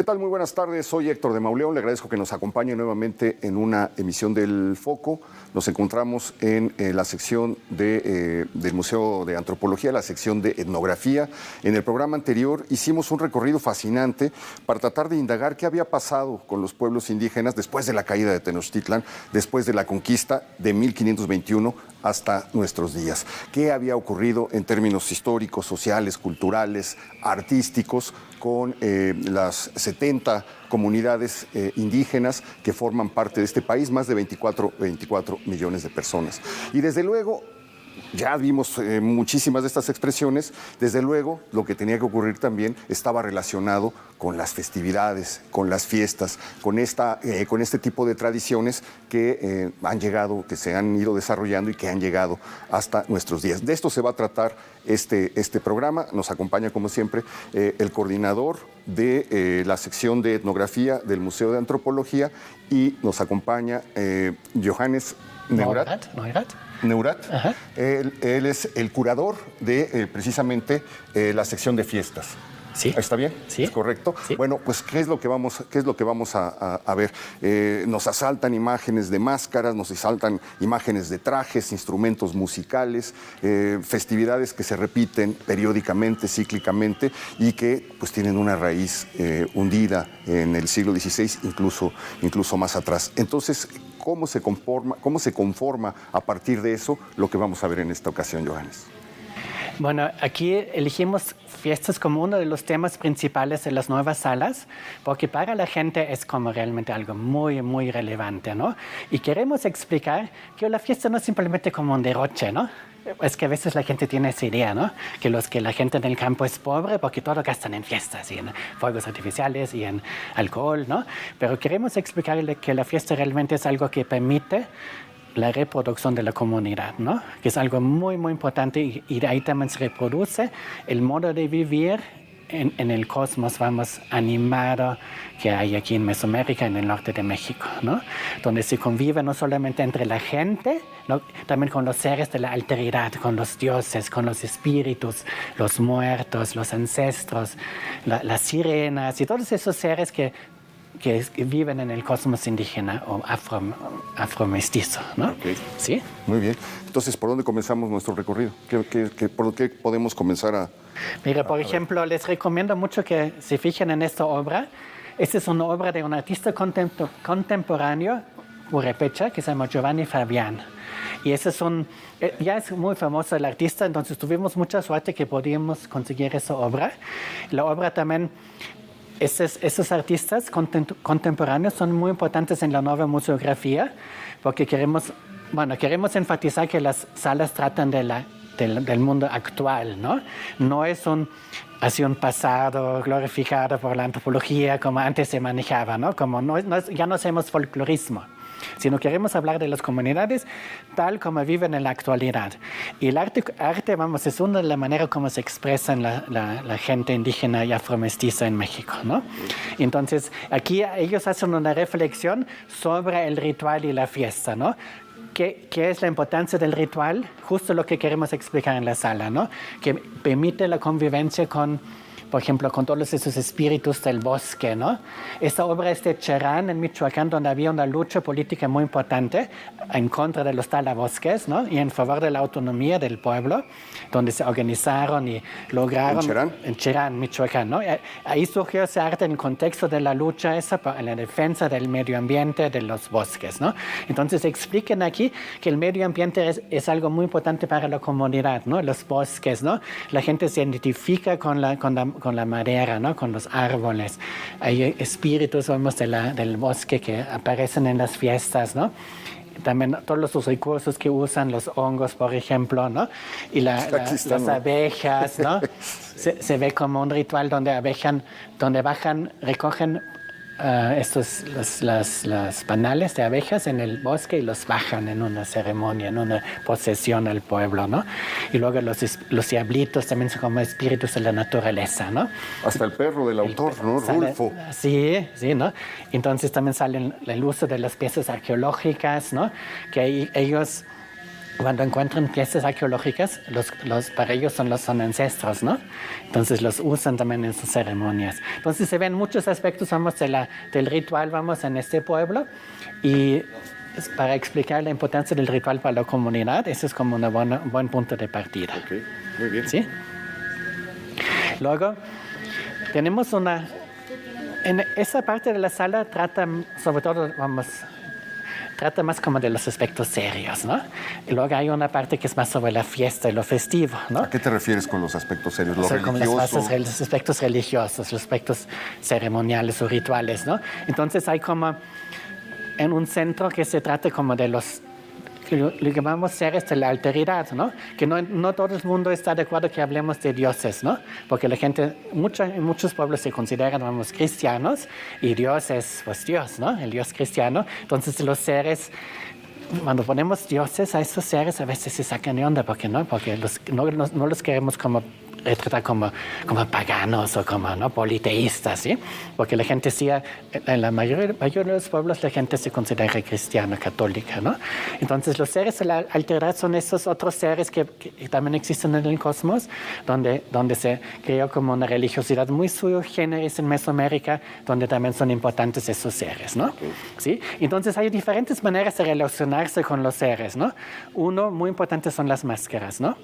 tal? Muy buenas tardes. Soy Héctor de Mauleón. Le agradezco que nos acompañe nuevamente en una emisión del Foco. Nos encontramos en la sección del Museo de Antropología, la sección de etnografía. En el programa anterior hicimos un recorrido fascinante para tratar de indagar qué había pasado con los pueblos indígenas después de la caída de Tenochtitlan, después de la conquista de 1521 hasta nuestros días. ¿Qué había ocurrido en términos históricos, sociales, culturales, artísticos con las 70 comunidades indígenas que forman parte de este país, más de 24 millones de personas? Y desde luego, ya vimos muchísimas de estas expresiones. Desde luego, lo que tenía que ocurrir también estaba relacionado con las festividades, con las fiestas, con este tipo de tradiciones que han llegado, que se han ido desarrollando y que han llegado hasta nuestros días. De esto se va a tratar este programa. Nos acompaña, como siempre, el coordinador de la sección de etnografía del Museo de Antropología, y nos acompaña Johannes Neurat. Él es el curador de precisamente la sección de fiestas. Sí. ¿Está bien? Sí. ¿Es correcto? Sí. Bueno, pues ¿qué es lo que vamos a ver? Nos asaltan imágenes de máscaras, nos asaltan imágenes de trajes, instrumentos musicales, festividades que se repiten periódicamente, cíclicamente, y que pues tienen una raíz hundida en el siglo XVI, incluso más atrás. Entonces, ¿cómo se conforma a partir de eso lo que vamos a ver en esta ocasión, Johannes? Bueno, aquí elegimos fiestas como uno de los temas principales de las nuevas salas, porque para la gente es como realmente algo muy, muy relevante, ¿no? Y queremos explicar que la fiesta no es simplemente como un derroche, ¿no? Es que a veces la gente tiene esa idea, ¿no? Que la gente en el campo es pobre porque todo gastan en fiestas y en fuegos artificiales y en alcohol, ¿no? Pero queremos explicarle que la fiesta realmente es algo que permite la reproducción de la comunidad, ¿no? Que es algo muy, muy importante, y de ahí también se reproduce el modo de vivir en el cosmos, vamos, animado que hay aquí en Mesoamérica, en el norte de México, ¿no? Donde se convive no solamente entre la gente, ¿no? También con los seres de la alteridad, con los dioses, con los espíritus, los muertos, los ancestros, las sirenas y todos esos seres que viven en el cosmos indígena o afromestizo, ¿no? Okay. ¿Sí? Muy bien. Entonces, ¿por dónde comenzamos nuestro recorrido? ¿Por qué podemos comenzar a...? Mira, por ejemplo, les recomiendo mucho que se fijen en esta obra. Esta es una obra de un artista contemporáneo purépecha que se llama Giovanni Fabián. Y ese ya es muy famoso el artista, entonces tuvimos mucha suerte que podíamos conseguir esa obra. La obra también... Esos artistas contemporáneos son muy importantes en la nueva museografía, porque queremos enfatizar que las salas tratan del mundo actual, ¿no? No es un pasado glorificado por la antropología como antes se manejaba, ¿no? Ya no hacemos folclorismo, sino queremos hablar de las comunidades tal como viven en la actualidad. Y el arte es una de las maneras como se expresa la gente indígena y afromestiza en México, ¿no? Entonces, aquí ellos hacen una reflexión sobre el ritual y la fiesta, ¿no? ¿Qué es la importancia del ritual? Justo lo que queremos explicar en la sala, ¿no? Que permite la convivencia por ejemplo, con todos esos espíritus del bosque, ¿no? Esta obra es de Cherán, en Michoacán, donde había una lucha política muy importante en contra de los talabosques, ¿no? Y en favor de la autonomía del pueblo, donde se organizaron y lograron... ¿En Cherán? En Cherán, Michoacán, ¿no? Ahí surgió ese arte en el contexto de la lucha en la defensa del medio ambiente, de los bosques, ¿no? Entonces expliquen aquí que el medio ambiente es algo muy importante para la comunidad, ¿no? Los bosques, ¿no? La gente se identifica con la madera, ¿no? Con los árboles. Hay espíritus, vamos, del bosque que aparecen en las fiestas, ¿no? También todos los recursos que usan, los hongos, por ejemplo, ¿no? Y las abejas, ¿no? Se ve como un ritual donde bajan, recogen las panales de abejas en el bosque y los bajan en una ceremonia, en una procesión al pueblo, ¿no? Y luego los diablitos también son como espíritus de la naturaleza, ¿no? Hasta el perro del autor, ¿no? Rulfo. Sí, ¿no? Entonces también sale el uso de las piezas arqueológicas, ¿no? Que ellos cuando encuentran piezas arqueológicas, para ellos son ancestros, ¿no? Entonces los usan también en sus ceremonias. Entonces se ven muchos aspectos, vamos, del ritual, vamos, en este pueblo. Y para explicar la importancia del ritual para la comunidad, ese es como un buen punto de partida. Ok, muy bien. ¿Sí? Luego, tenemos en esa parte de la sala trata, sobre todo, trata más como de los aspectos serios, ¿no? Y luego hay una parte que es más sobre la fiesta y lo festivo, ¿no? ¿A qué te refieres con los aspectos serios? ¿Lo como religioso? los aspectos religiosos, los aspectos ceremoniales o rituales, ¿no? Entonces hay como en un centro que se trata como de los que lo llamamos seres de la alteridad, ¿no? Que no todo el mundo está de acuerdo que hablemos de dioses, ¿no? Porque la gente, en muchos pueblos se consideran, vamos, cristianos y Dios es, pues, Dios, ¿no? El Dios cristiano. Entonces los seres, cuando ponemos dioses a esos seres, a veces se sacan de onda, porque no los queremos como retratar como paganos o como, ¿no?, politeístas, ¿sí? Porque la gente sí, en la mayoría de los pueblos la gente se considera cristiana, católica, ¿no? Entonces los seres de la alteridad son esos otros seres que también existen en el cosmos, donde se creó como una religiosidad muy sui generis en Mesoamérica, donde también son importantes esos seres, ¿no? ¿Sí? Entonces hay diferentes maneras de relacionarse con los seres, ¿no? Uno muy importante son las máscaras, ¿no?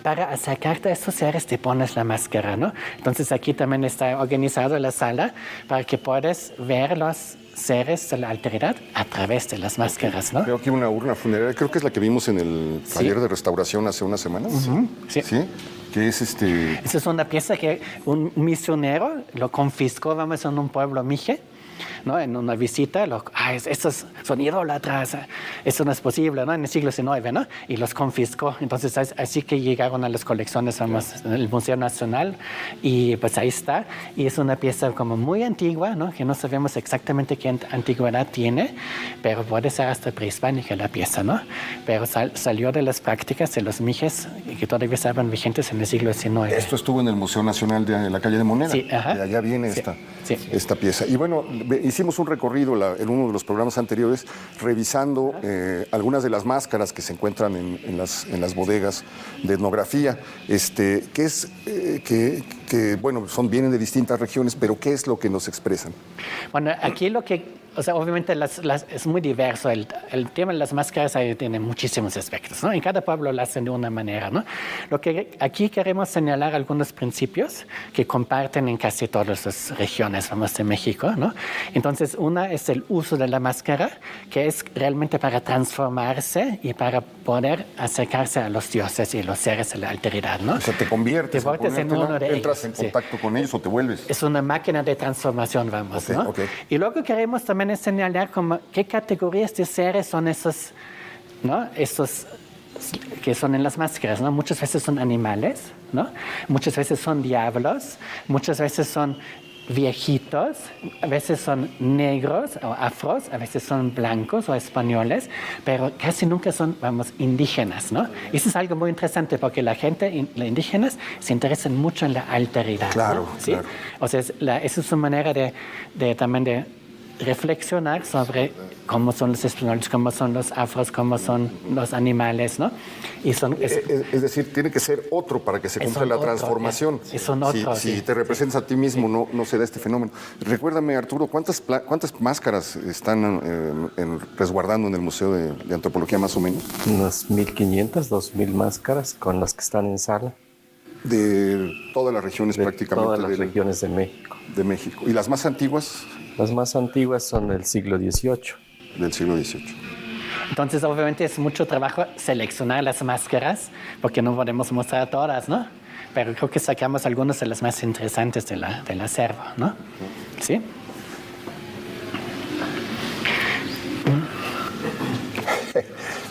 Para acercarte a estos seres te pones la máscara, ¿no? Entonces aquí también está organizado la sala para que puedas ver los seres de la alteridad a través de las máscaras, ¿no? Veo aquí una urna funeraria, creo que es la que vimos en el taller de restauración hace unas semanas. Sí. ¿Sí? ¿Qué es Esa es una pieza que un misionero lo confiscó, vamos, en un pueblo mije, ¿no? En una visita, estos son idólatras, eso no es posible, ¿no? En el siglo XIX, ¿no? Y los confiscó. Entonces, así que llegaron a las colecciones, vamos, en el Museo Nacional, y pues ahí está. Y es una pieza como muy antigua, ¿no? Que no sabemos exactamente qué antigüedad tiene, pero puede ser hasta prehispánica la pieza, ¿no? Pero salió de las prácticas de los mijes que todavía estaban vigentes en el siglo XIX. Esto estuvo en el Museo Nacional de la calle de Moneda. Sí, ajá. De allá viene esta pieza. Y bueno, hicimos un recorrido en uno de los programas anteriores revisando algunas de las máscaras que se encuentran en las bodegas de etnografía, bueno, vienen de distintas regiones, pero ¿qué es lo que nos expresan? Bueno, aquí obviamente es muy diverso. El tema de las máscaras tiene muchísimos aspectos, ¿no? En cada pueblo lo hacen de una manera, ¿no? Lo que aquí queremos señalar algunos principios que comparten en casi todas las regiones, vamos, de México, ¿no? Entonces, una es el uso de la máscara, que es realmente para transformarse y para poder acercarse a los dioses y los seres de la alteridad, ¿no? O sea, te conviertes en uno de ellos. Entras en contacto con ellos o te vuelves. Es una máquina de transformación, vamos, ¿no? Okay. Y luego queremos también señalar como qué categorías de seres son esos, ¿no? Esos que son en las máscaras, ¿no? Muchas veces son animales, ¿no? Muchas veces son diablos, muchas veces son viejitos, a veces son negros o afros, a veces son blancos o españoles, pero casi nunca son, vamos, indígenas, ¿no? Y eso es algo muy interesante porque la gente, los indígenas, se interesan mucho en la alteridad. Claro, ¿no? ¿Sí? claro. O sea, esa es su manera también de reflexionar sobre cómo son los españoles, cómo son los afros, cómo son los animales, ¿no? Y es decir, tiene que ser otro para que se cumpla la transformación. Son otros. Si te representas a ti mismo, no se da este fenómeno. Recuérdame, Arturo, ¿cuántas máscaras están resguardando en el Museo de Antropología, más o menos? Unas 1.500, 2.000 máscaras con las que están en sala. De todas las regiones prácticamente. Todas las regiones de México. De México. ¿Y las más antiguas? Las más antiguas son del siglo XVIII. Del siglo XVIII. Entonces, obviamente, es mucho trabajo seleccionar las máscaras, porque no podemos mostrar todas, ¿no? Pero creo que sacamos algunas de las más interesantes del acervo, ¿no? ¿Sí?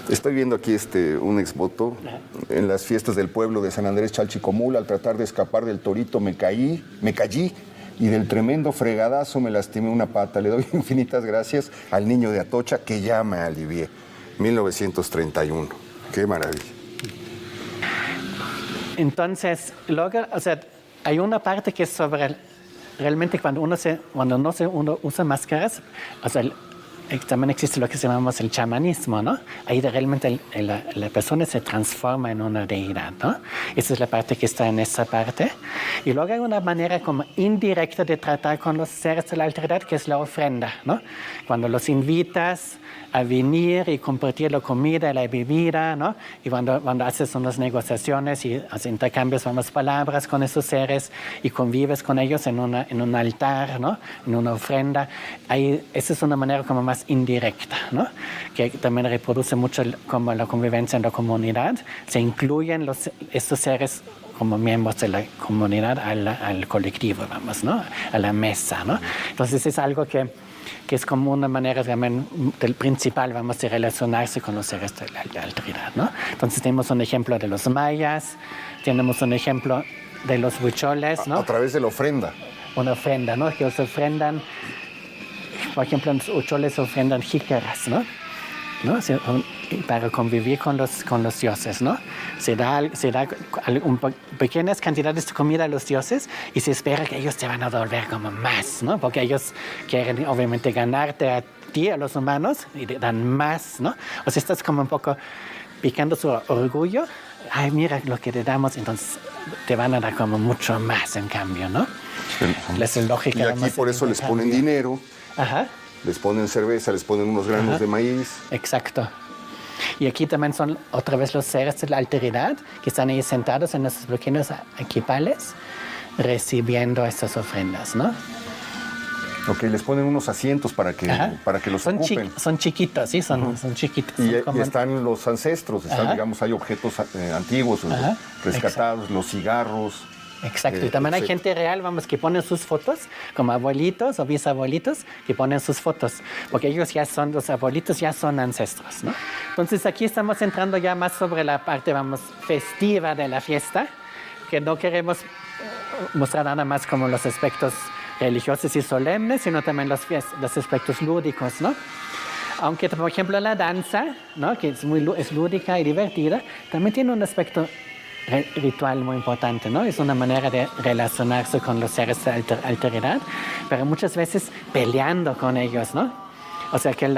Estoy viendo aquí un exvoto. En las fiestas del pueblo de San Andrés Chalchicomula, al tratar de escapar del torito, me callí, y del tremendo fregadazo me lastimé una pata. Le doy infinitas gracias al niño de Atocha que ya me alivié. 1931. Qué maravilla. Entonces, luego, o sea, hay una parte que es sobre realmente cuando uno usa máscaras, o sea, también existe lo que llamamos el chamanismo, ¿no? Ahí realmente la persona se transforma en una deidad, ¿no? Esa es la parte que está en esa parte. Y luego hay una manera como indirecta de tratar con los seres de la alteridad, que es la ofrenda, ¿no? Cuando los invitas a venir y compartir la comida y la bebida, ¿no? Y cuando haces unas negociaciones y haces intercambios, palabras con esos seres y convives con ellos en un altar, ¿no? En una ofrenda. Ahí, esa es una manera como más indirecta, ¿no? Que también reproduce mucho como la convivencia en la comunidad. Se incluyen estos seres como miembros de la comunidad al colectivo, ¿no? A la mesa, ¿no? Entonces es algo que es como una manera también del principal, de relacionarse con los seres de la alteridad, ¿no? Entonces tenemos un ejemplo de los mayas, tenemos un ejemplo de los huicholes, ¿no? A través de la ofrenda. Una ofrenda, ¿no? Que se ofrendan, por ejemplo, los huicholes ofrendan jícaras, ¿no? Para convivir con los dioses, ¿no? Se da pequeñas cantidades de comida a los dioses y se espera que ellos te van a devolver como más, ¿no? Porque ellos quieren obviamente ganarte a ti, a los humanos, y te dan más, ¿no? O sea, estás como un poco picando su orgullo. Ay, mira lo que te damos, entonces te van a dar como mucho más en cambio, ¿no? Es lógica. Y aquí por eso les ponen dinero. Ajá. Les ponen cerveza, les ponen unos granos de maíz. Exacto. Y aquí también son otra vez los seres de la alteridad que están ahí sentados en esos pequeños equipales recibiendo estas ofrendas, ¿no? Ok, les ponen unos asientos para que los ocupen. Son chiquitos, sí, son chiquitos. Y están los ancestros, digamos, hay objetos antiguos, rescatados, los cigarros. Exacto, y también hay gente real, que ponen sus fotos, como abuelitos o bisabuelitos, que ponen sus fotos, porque los abuelitos ya son ancestros, ¿no? Entonces aquí estamos entrando ya más sobre la parte, festiva de la fiesta, que no queremos mostrar nada más como los aspectos religiosos y solemnes, sino también los aspectos lúdicos, ¿no? Aunque, por ejemplo, la danza, ¿no? Que es lúdica y divertida, también tiene un aspecto ritual muy importante, ¿no? Es una manera de relacionarse con los seres de alteridad, pero muchas veces peleando con ellos, ¿no? O sea que,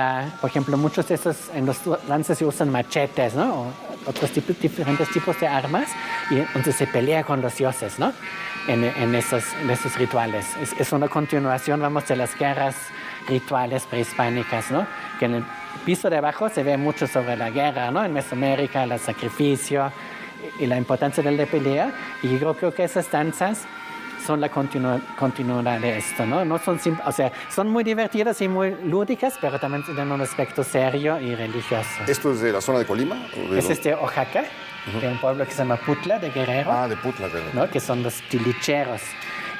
por ejemplo, muchos de esos, en los danzas se usan machetes, ¿no? O otros diferentes tipos de armas, y entonces se pelea con los dioses, ¿no? En esos rituales. Es una continuación, de las guerras rituales prehispánicas, ¿no? Que en el piso de abajo se ve mucho sobre la guerra, ¿no? En Mesoamérica, el sacrificio y la importancia de la pelea, y yo creo que esas danzas son la continuidad de esto, ¿no? No son son muy divertidas y muy lúdicas, pero también tienen un aspecto serio y religioso. ¿Esto es de la zona de Colima? Es de Oaxaca, de un pueblo que se llama Putla, de Guerrero. Ah, de Putla, Guerrero. ¿No? Que son los tilicheros.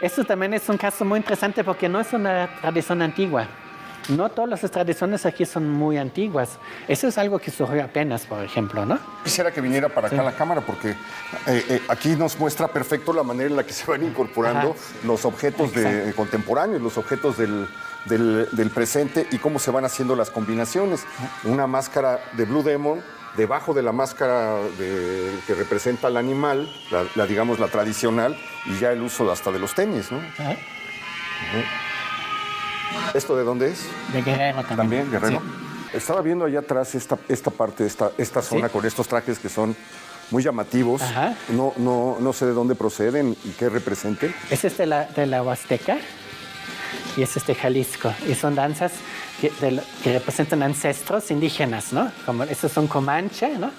Esto también es un caso muy interesante porque no es una tradición antigua. No todas las tradiciones aquí son muy antiguas. Eso es algo que surgió apenas, por ejemplo, ¿no? Quisiera que viniera para acá la cámara, porque aquí nos muestra perfecto la manera en la que se van incorporando los objetos contemporáneos, los objetos del presente y cómo se van haciendo las combinaciones. Una máscara de Blue Demon, debajo de la máscara que representa al animal, digamos la tradicional, y ya el uso hasta de los tenis, ¿no? ¿Esto de dónde es? De Guerrero también. ¿También, Guerrero? Sí. Estaba viendo allá atrás esta parte, esta zona con estos trajes que son muy llamativos. No sé de dónde proceden y qué representen. Ese es de la Huasteca y ese es de Jalisco. Y son danzas que representan ancestros indígenas, ¿no? Como estos son Comanche, ¿no?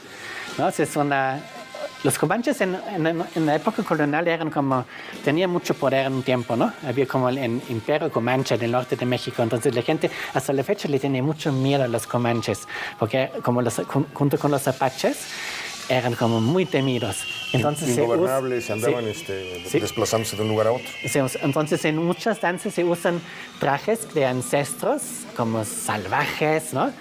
Los comanches en la época colonial tenían mucho poder en un tiempo, ¿no? Había como el imperio comanche del norte de México. Entonces la gente hasta la fecha le tiene mucho miedo a los comanches, porque junto con los apaches eran como muy temidos. Entonces, ingobernables, andaban desplazándose de un lugar a otro. Entonces en muchas danzas se usan trajes de ancestros como salvajes, ¿no?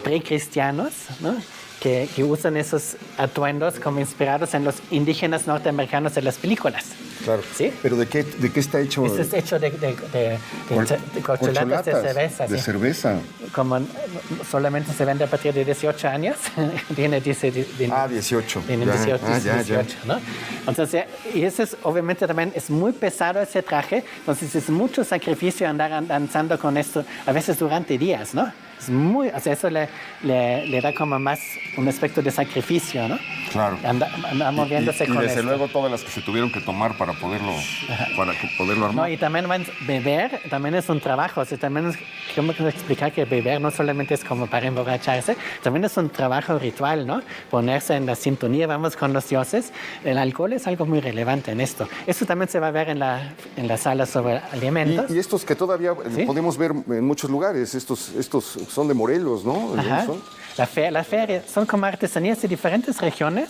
Precristianos, ¿no? Que usan esos atuendos como inspirados en los indígenas norteamericanos de las películas. claro. ¿Sí? ¿Pero de qué está hecho? Este es hecho de corcholatas de cerveza. De cerveza. Como solamente se vende a partir de 18 años, tiene 18. Tiene 18, ¿no? Entonces, y eso es, obviamente también es muy pesado ese traje, entonces es mucho sacrificio andar danzando con esto, a veces durante días, ¿no? Es muy, o sea, eso le da como más un aspecto de sacrificio, ¿no? Claro. Anda moviéndose con desde esto. luego todas las que se tuvieron que tomar para poderlo armar. No, y también beber también es un trabajo. O sea, también tengo que explicar que beber no solamente es como para emborracharse, también es un trabajo ritual, ¿no? Ponerse en la sintonía, vamos con los dioses. El alcohol es algo muy relevante en esto. Eso también se va a ver en la sala sobre alimentos. Y estos que todavía podemos ver en muchos lugares, estos son de Morelos, ¿no? Ajá. La feria son como artesanías de diferentes regiones,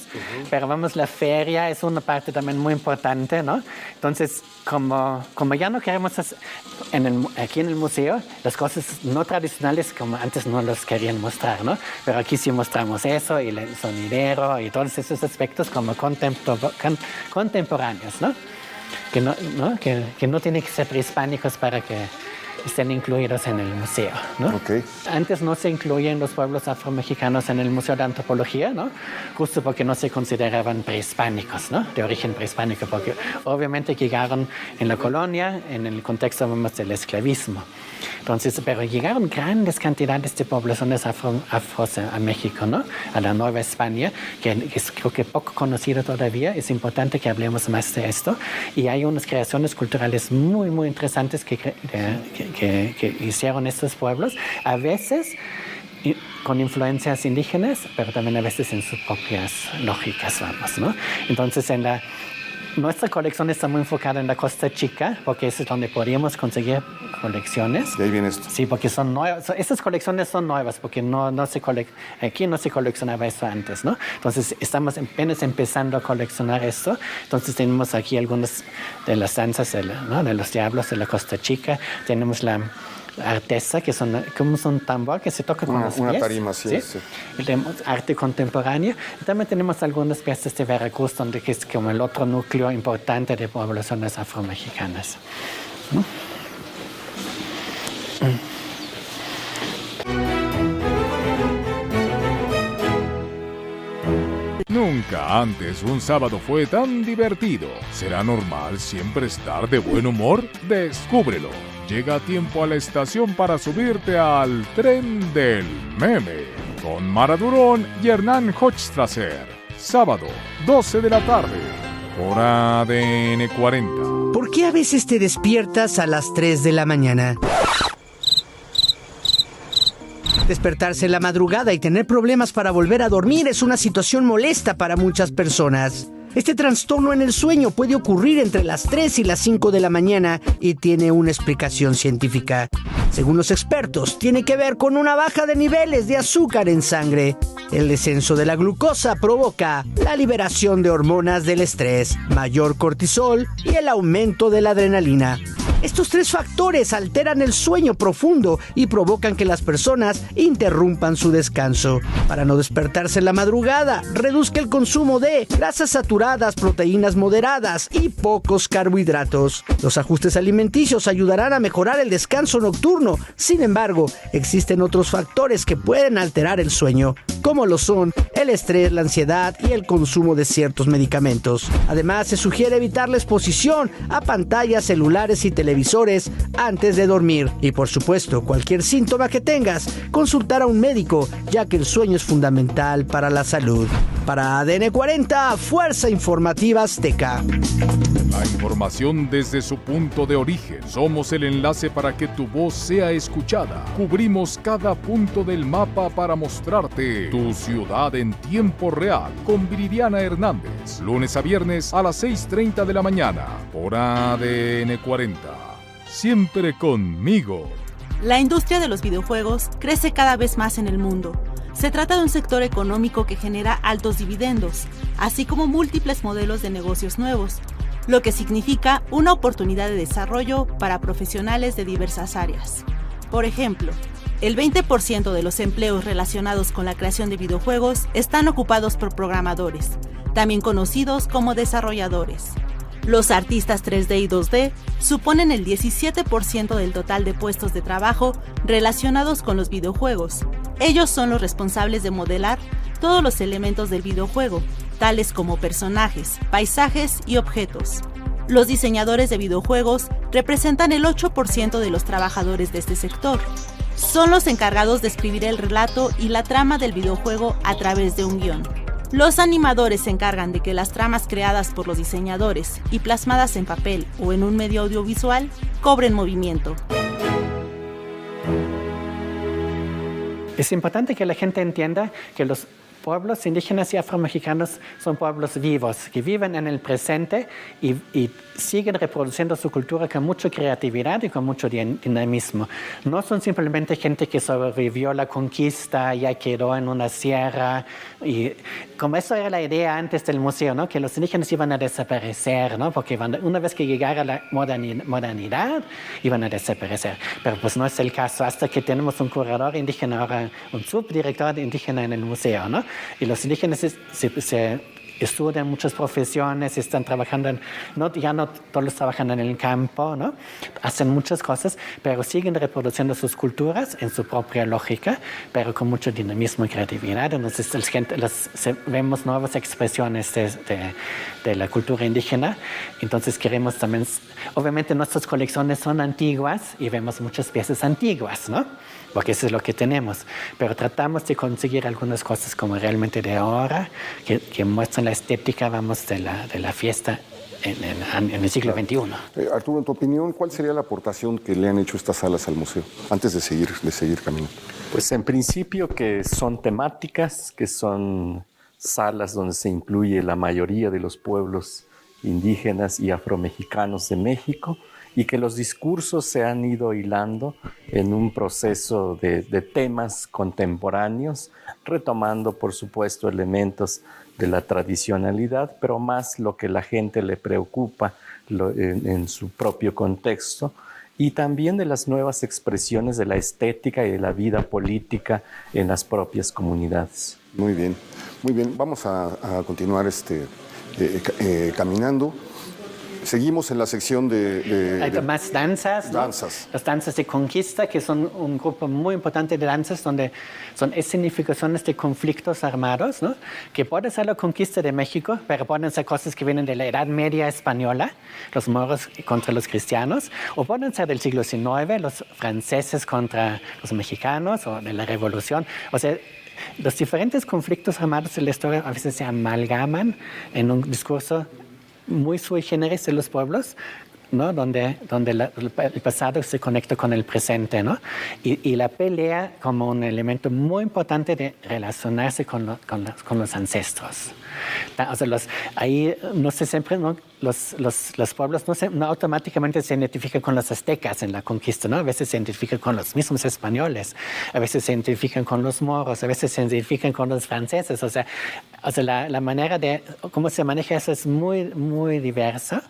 pero vamos, la feria es una parte también muy importante, ¿no? Entonces, como ya no queremos hacer aquí en el museo, las cosas no tradicionales como antes no los querían mostrar, ¿no? Pero aquí sí mostramos eso, y el sonidero, y todos esos aspectos como contemporáneos, ¿no? Que no tienen que ser prehispánicos para que estén incluidos en el museo, ¿no? Okay. Antes no se incluían los pueblos afromexicanos en el Museo de Antropología, ¿no? Justo porque no se consideraban prehispánicos, ¿no? De origen prehispánico, porque obviamente llegaron en la colonia, en el contexto, vamos, del esclavismo. Entonces, pero llegaron grandes cantidades de poblaciones afros a México, ¿no? A la Nueva España, que es creo que poco conocido todavía. Es importante que hablemos más de esto. Y hay unas creaciones culturales muy, muy interesantes que hicieron estos pueblos, a veces con influencias indígenas, pero también a veces en sus propias lógicas, vamos, ¿no? Entonces, nuestra colección está muy enfocada en la Costa Chica, porque es donde podríamos conseguir colecciones. De ahí viene esto. Sí, porque son nuevas. Estas colecciones son nuevas, porque aquí no se coleccionaba eso antes, ¿no? Entonces, estamos apenas empezando a coleccionar esto. Entonces, tenemos aquí algunas de las danzas de los diablos de la Costa Chica. Tenemos la artesa, que como es un tambor que se toca con los pies. Una tarima, sí. Y tenemos arte contemporáneo. Y también tenemos algunas piezas de Veracruz, que es como el otro núcleo importante de poblaciones afromexicanas. Nunca antes un sábado fue tan divertido. ¿Será normal siempre estar de buen humor? Descúbrelo. Llega a tiempo a la estación para subirte al tren del meme con Mara Durón y Hernán Hochstrasser. Sábado, 12 de la tarde, por ADN 40. ¿Por qué a veces te despiertas a las 3 de la mañana? Despertarse en la madrugada y tener problemas para volver a dormir es una situación molesta para muchas personas. Este trastorno en el sueño puede ocurrir entre las 3 y las 5 de la mañana y tiene una explicación científica. Según los expertos, tiene que ver con una baja de niveles de azúcar en sangre. El descenso de la glucosa provoca la liberación de hormonas del estrés, mayor cortisol y el aumento de la adrenalina. Estos tres factores alteran el sueño profundo y provocan que las personas interrumpan su descanso. Para no despertarse en la madrugada, reduzca el consumo de grasas saturadas, proteínas moderadas y pocos carbohidratos. Los ajustes alimenticios ayudarán a mejorar el descanso nocturno. Sin embargo, existen otros factores que pueden alterar el sueño, como lo son el estrés, la ansiedad y el consumo de ciertos medicamentos. Además, se sugiere evitar la exposición a pantallas, celulares y televisores antes de dormir. Y por supuesto, cualquier síntoma que tengas, consultar a un médico, ya que el sueño es fundamental para la salud. Para ADN 40, Fuerza Informativa Azteca. La información desde su punto de origen. Somos el enlace para que tu voz sea escuchada. Cubrimos cada punto del mapa para mostrarte tu ciudad en tiempo real. Con Viridiana Hernández. Lunes a viernes a las 6:30 de la mañana. Por ADN 40. Siempre conmigo. La industria de los videojuegos crece cada vez más en el mundo. Se trata de un sector económico que genera altos dividendos, así como múltiples modelos de negocios nuevos, lo que significa una oportunidad de desarrollo para profesionales de diversas áreas. Por ejemplo, el 20% de los empleos relacionados con la creación de videojuegos están ocupados por programadores, también conocidos como desarrolladores. Los artistas 3D y 2D suponen el 17% del total de puestos de trabajo relacionados con los videojuegos. Ellos son los responsables de modelar todos los elementos del videojuego, tales como personajes, paisajes y objetos. Los diseñadores de videojuegos representan el 8% de los trabajadores de este sector. Son los encargados de escribir el relato y la trama del videojuego a través de un guión. Los animadores se encargan de que las tramas creadas por los diseñadores y plasmadas en papel o en un medio audiovisual cobren movimiento. Es importante que la gente entienda que los pueblos indígenas y afromexicanos son pueblos vivos, que viven en el presente y siguen reproduciendo su cultura con mucha creatividad y con mucho dinamismo. No son simplemente gente que sobrevivió la conquista, ya quedó en una sierra, y como eso era la idea antes del museo, ¿no? Que los indígenas iban a desaparecer, ¿no? Porque una vez que llegara la modernidad, iban a desaparecer. Pero pues no es el caso, hasta que tenemos un curador indígena, ahora un subdirector indígena en el museo, ¿no? Y los indígenas se estudian muchas profesiones, están trabajando, ya no todos trabajan en el campo, ¿no? Hacen muchas cosas, pero siguen reproduciendo sus culturas en su propia lógica, pero con mucho dinamismo y creatividad. Entonces vemos nuevas expresiones de la cultura indígena. Entonces queremos también, obviamente nuestras colecciones son antiguas y vemos muchas piezas antiguas, ¿no? Porque eso es lo que tenemos, pero tratamos de conseguir algunas cosas como realmente de ahora, que muestran la estética, vamos, de la fiesta en el siglo XXI. Arturo, en tu opinión, ¿cuál sería la aportación que le han hecho estas salas al museo antes de seguir caminando? Pues en principio que son temáticas, que son salas donde se incluye la mayoría de los pueblos indígenas y afromexicanos de México, y que los discursos se han ido hilando en un proceso de temas contemporáneos, retomando, por supuesto, elementos de la tradicionalidad, pero más lo que la gente le preocupa en su propio contexto, y también de las nuevas expresiones de la estética y de la vida política en las propias comunidades. Muy bien, muy bien. Vamos a continuar caminando. Seguimos en la sección Hay más danzas, ¿no? Las danzas de conquista, que son un grupo muy importante de danzas donde son escenificaciones de conflictos armados, ¿no? Que pueden ser la conquista de México, pero pueden ser cosas que vienen de la Edad Media española, los moros contra los cristianos, o pueden ser del siglo XIX, los franceses contra los mexicanos, o de la Revolución. O sea, los diferentes conflictos armados de la historia a veces se amalgaman en un discurso muy sui generis de los pueblos, ¿no? Donde el pasado se conecta con el presente, ¿no? Y la pelea como un elemento muy importante de relacionarse con los ancestros. O sea, ahí no sé siempre, ¿no? Los pueblos no automáticamente se identifican con los aztecas en la conquista, ¿no? A veces se identifican con los mismos españoles, a veces se identifican con los moros, a veces se identifican con los franceses. O sea la manera de cómo se maneja eso es muy, muy diverso,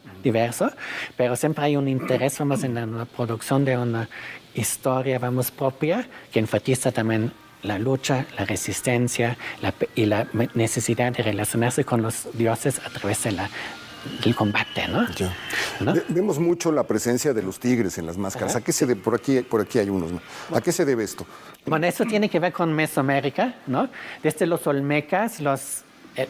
pero siempre hay un interés, vamos, en la producción de una historia, vamos, propia, que enfatiza también la lucha, la resistencia y la necesidad de relacionarse con los dioses a través del combate, ¿no? Ya. ¿No? Vemos mucho la presencia de los tigres en las máscaras. ¿A qué se debe? Por aquí hay unos, ¿no? ¿A qué se debe esto? Bueno, eso tiene que ver con Mesoamérica, ¿no? Desde los olmecas,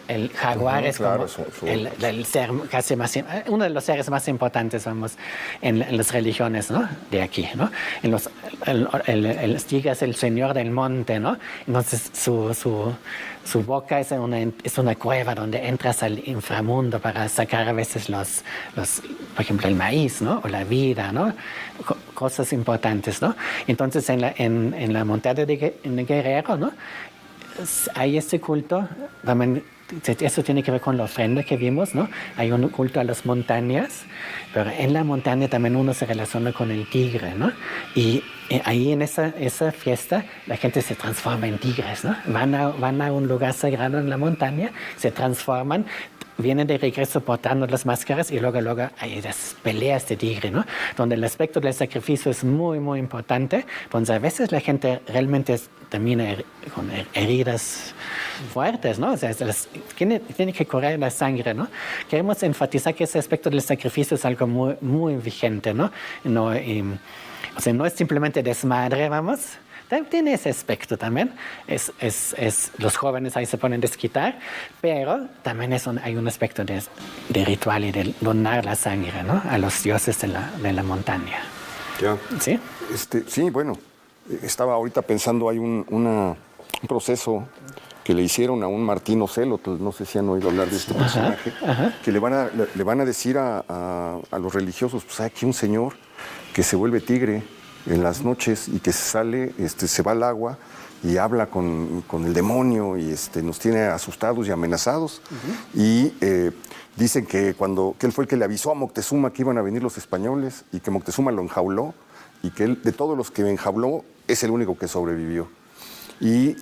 el jaguar es claro, como el ser casi más, uno de los seres más importantes, vamos, en las religiones, ¿no? De aquí, ¿no? El tigre es el señor del monte, ¿no? Entonces su boca es una cueva donde entras al inframundo para sacar a veces por ejemplo, el maíz, ¿no? O la vida, ¿no? Cosas importantes, ¿no? Entonces en la montaña de Guerrero, ¿no? Hay este culto, también, eso tiene que ver con la ofrenda que vimos, ¿no? Hay un culto a las montañas, pero en la montaña también uno se relaciona con el tigre, ¿no? Y ahí en esa fiesta la gente se transforma en tigres, ¿no? Van a un lugar sagrado en la montaña, se transforman, vienen de regreso portando las máscaras y luego hay las peleas de tigre, ¿no? Donde el aspecto del sacrificio es muy, muy importante. Entonces, a veces la gente realmente termina con heridas fuertes, ¿no? O sea, tiene que correr la sangre, ¿no? Queremos enfatizar que ese aspecto del sacrificio es algo muy, muy vigente, ¿no? O sea, no es simplemente desmadre, vamos. Tiene ese aspecto también. Los jóvenes ahí se ponen a desquitar, pero también hay un aspecto de ritual y de donar la sangre, ¿no? A los dioses de la montaña. Ya. ¿Sí? Sí, bueno, estaba ahorita pensando, hay un proceso que le hicieron a un Martín Ocelo, no sé si han oído hablar de este personaje, que le van a decir a los religiosos, pues hay aquí un señor que se vuelve tigre en las noches y que sale, se va al agua y habla con el demonio y nos tiene asustados y amenazados. Y dicen que él fue el que le avisó a Moctezuma que iban a venir los españoles y que Moctezuma lo enjauló y que él, de todos los que enjauló, es el único que sobrevivió. Y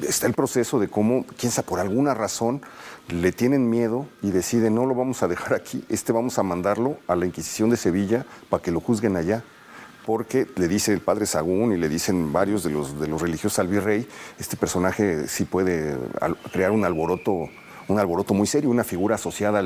está el proceso de cómo, quién sabe, por alguna razón le tienen miedo y deciden, no lo vamos a dejar aquí, vamos a mandarlo a la Inquisición de Sevilla para que lo juzguen allá. Porque le dice el padre Sagún y le dicen varios de los religiosos al virrey, este personaje sí puede crear un alboroto muy serio, una figura asociada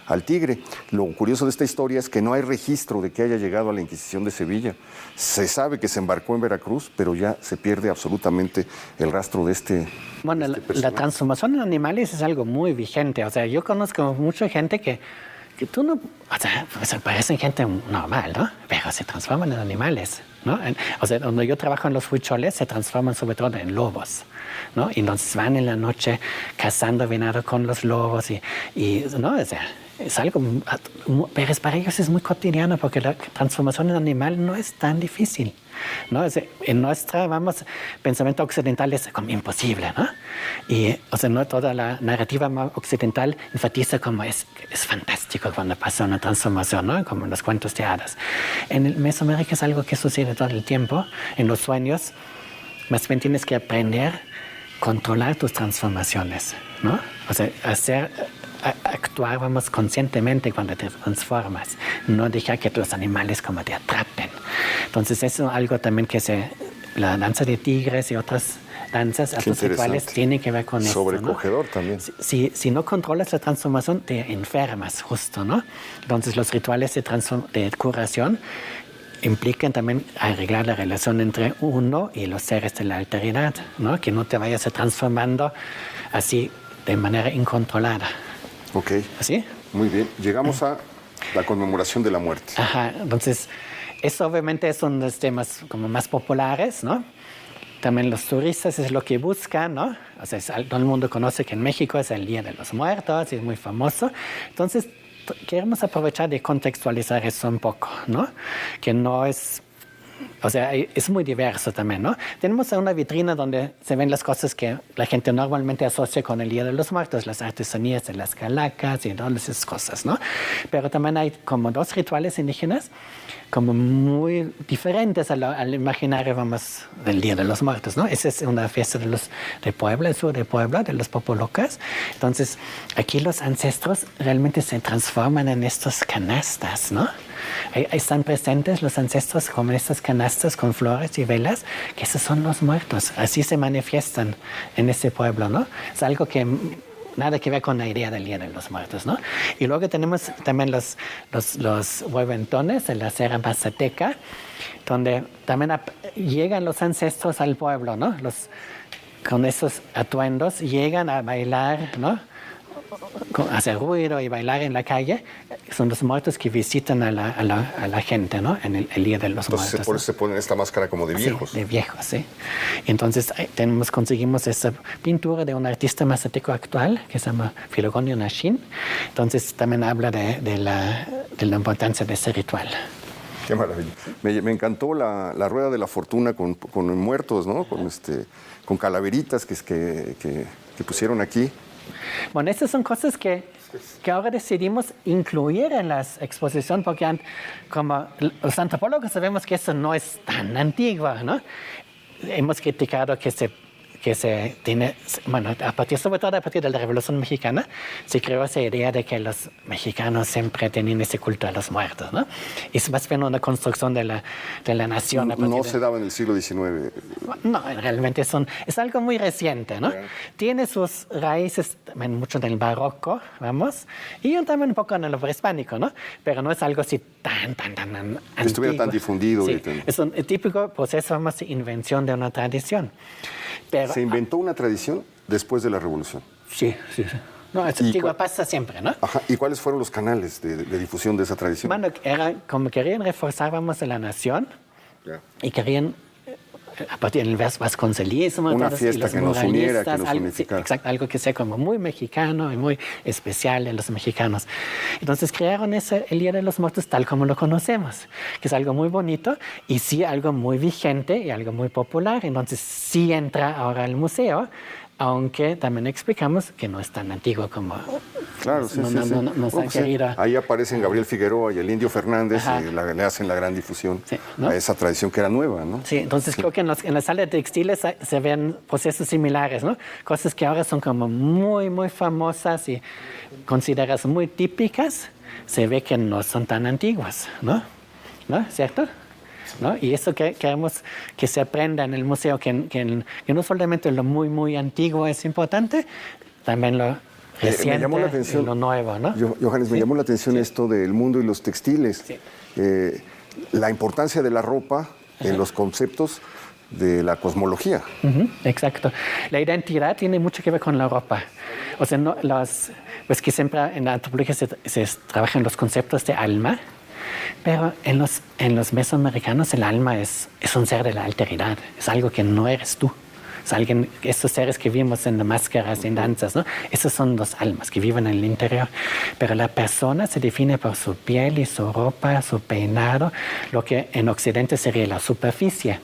al tigre. Lo curioso de esta historia es que no hay registro de que haya llegado a la Inquisición de Sevilla. Se sabe que se embarcó en Veracruz, pero ya se pierde absolutamente el rastro de este. Bueno, la transformación en animales es algo muy vigente. O sea, yo conozco mucha gente que tú no, o sea, pues parecen gente normal, ¿no? Pero se transforman en animales, ¿no? O sea, donde yo trabajo en los huicholes se transforman sobre todo en lobos, ¿no? Y entonces van en la noche cazando venado con los lobos y ¿no? O sea, es algo, pero para ellos es muy cotidiano porque la transformación en animal no es tan difícil, ¿no? En nuestro, pensamiento occidental es como imposible, ¿no? Y, o sea, no toda la narrativa occidental enfatiza como es fantástico cuando pasa una transformación, ¿no? Como en los cuentos de hadas. En el Mesoamérica es algo que sucede todo el tiempo, en los sueños. Más bien tienes que aprender a controlar tus transformaciones, ¿no? O sea, actuar, conscientemente cuando te transformas, no dejar que los animales como te atrapen. Entonces eso es algo también que la danza de tigres y otras danzas, otros rituales tienen que ver con eso. Sobrecogedor, ¿no? También. Si no controlas la transformación, te enfermas justo, ¿no? Entonces los rituales de curación implican también arreglar la relación entre uno y los seres de la alteridad, ¿no? Que no te vayas transformando así de manera incontrolada. Ok. ¿Así? Muy bien. Llegamos a la conmemoración de la muerte. Ajá. Entonces, eso obviamente es uno de los temas como más populares, ¿no? También los turistas es lo que buscan, ¿no? O sea, todo el mundo conoce que en México es el Día de los Muertos y es muy famoso. Entonces, queremos aprovechar de contextualizar eso un poco, ¿no? Que no es... O sea, es muy diverso también, ¿no? Tenemos una vitrina donde se ven las cosas que la gente normalmente asocia con el Día de los Muertos, las artesanías de las calacas y todas esas cosas, ¿no? Pero también hay como dos rituales indígenas como muy diferentes al imaginario, del Día de los Muertos, ¿no? Esa es una fiesta de Puebla, el sur de Puebla, de los popolocas. Entonces, aquí los ancestros realmente se transforman en estas canastas, ¿no? Ahí están presentes los ancestros como en estas canastas con flores y velas, que esos son los muertos. Así se manifiestan en ese pueblo, ¿no? Es algo que nada que ver con la idea del Día de los Muertos, ¿no? Y luego tenemos también los hueventones de la Sierra Mazateca, donde también llegan los ancestros al pueblo, ¿no? Con esos atuendos llegan a bailar, ¿no? Hacer ruido y bailar en la calle. Son los muertos que visitan a la gente, ¿no? En el Día de los Muertos. Entonces, por eso se ponen esta máscara como de viejos. Sí, de viejos, sí. Entonces, conseguimos esa pintura de un artista mazateco actual que se llama Filogonio Nashin. Entonces, también habla de la importancia de ese ritual. Qué maravilla. Me encantó la rueda de la fortuna con muertos, ¿no? Con calaveritas que pusieron aquí. Bueno, estas son cosas que ahora decidimos incluir en la exposición porque como los antropólogos sabemos que eso no es tan antiguo, ¿no? Hemos criticado que que se tiene, bueno, sobre todo a partir de la Revolución Mexicana, se creó esa idea de que los mexicanos siempre tenían ese culto a los muertos, ¿no? Y es más bien una construcción de la nación. No se daba en el siglo XIX. No, realmente es algo muy reciente, ¿no? Yeah. Tiene sus raíces también mucho en el barroco, vamos, y también un poco en el prehispánico, ¿no? Pero no es algo así tan antiguo. Estuviera tan difundido. Sí, es un típico proceso, vamos, de invención de una tradición. Pero, ¿se inventó una tradición después de la Revolución? Sí. No, es antigua, pasa siempre, ¿no? Ajá. ¿Y cuáles fueron los canales de difusión de esa tradición? Bueno, era como querían reforzar, vamos, a la nación, yeah, y querían, a partir del vasconcelismo, una fiesta que nos uniera, que nos unificara. Exacto, algo que sea como muy mexicano y muy especial de los mexicanos. Entonces crearon el Día de los Muertos tal como lo conocemos, que es algo muy bonito y sí algo muy vigente y algo muy popular. Entonces sí entra ahora al museo, aunque también explicamos que no es tan antiguo como claro, sí. nos han querido. Ahí aparecen Gabriel Figueroa y el Indio Fernández y le hacen la gran difusión, sí, ¿no?, a esa tradición que era nueva, ¿no? Sí, entonces creo que en la sala de textiles se ven procesos similares, ¿no? Cosas que ahora son como muy, muy famosas y consideradas muy típicas, se ve que no son tan antiguas, ¿no? ¿Cierto? ¿No? Y eso que queremos que se aprenda en el museo, que no solamente lo muy, muy antiguo es importante, también lo reciente, me llamó la atención, y lo nuevo, ¿no? Johannes, me llamó la atención esto del mundo y los textiles, la importancia de la ropa en los conceptos de la cosmología. Exacto. La identidad tiene mucho que ver con la ropa. O sea, pues que siempre en la antropología se trabajan los conceptos de alma. Pero en los mesoamericanos el alma es un ser de la alteridad, es algo que no eres tú. Es estos seres que vimos en las máscaras, en danzas, ¿no? Esos son los almas que viven en el interior. Pero la persona se define por su piel y su ropa, su peinado, lo que en Occidente sería la superficie,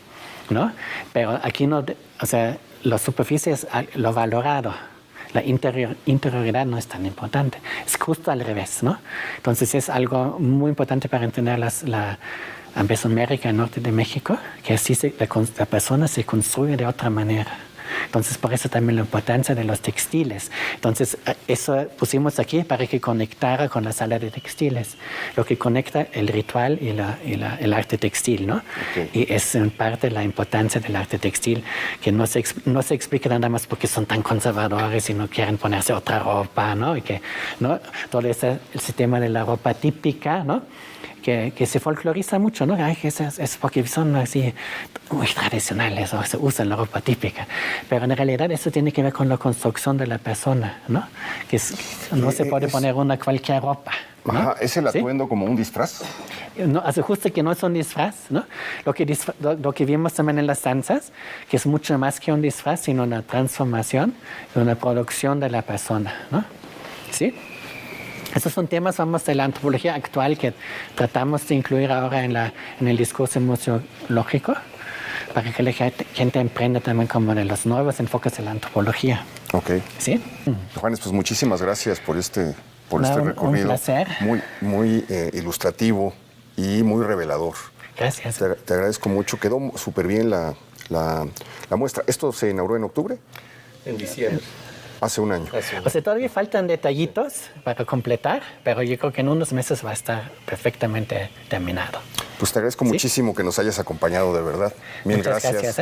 ¿no? Pero aquí no, o sea, la superficie es lo valorado. La interioridad no es tan importante. Es justo al revés, ¿no? Entonces es algo muy importante para entender la Mesoamérica, el norte de México, que así la persona se construye de otra manera. Entonces, por eso también la importancia de los textiles. Entonces, eso pusimos aquí para que conectara con la sala de textiles, lo que conecta el ritual y el arte textil, ¿no? Okay. Y es en parte la importancia del arte textil, que no se explica nada más porque son tan conservadores y no quieren ponerse otra ropa, ¿no? Y que, ¿no? Todo ese tema de la ropa típica, ¿no? Que se folcloriza mucho, ¿no? Ay, es porque son así muy tradicionales o se usan la ropa típica. Pero en realidad eso tiene que ver con la construcción de la persona, ¿no? Que no se puede poner cualquier ropa, ¿no? Ajá, ¿es el atuendo como un disfraz? No, hace justo que no es un disfraz, ¿no? Lo que vimos también en las danzas, que es mucho más que un disfraz, sino una transformación, una producción de la persona, ¿no? ¿Sí? Esos son temas, vamos, de la antropología actual que tratamos de incluir ahora en el discurso museológico para que la gente aprenda también como de los nuevos enfoques de la antropología. Ok. ¿Sí? Johannes, pues muchísimas gracias por este recorrido. Un placer. Muy ilustrativo y muy revelador. Gracias. Te agradezco mucho. Quedó súper bien la muestra. ¿Esto se inauguró en octubre? En diciembre. Hace un año. O sea, todavía faltan detallitos para completar, pero yo creo que en unos meses va a estar perfectamente terminado. Pues te agradezco muchísimo que nos hayas acompañado, de verdad. Mil gracias.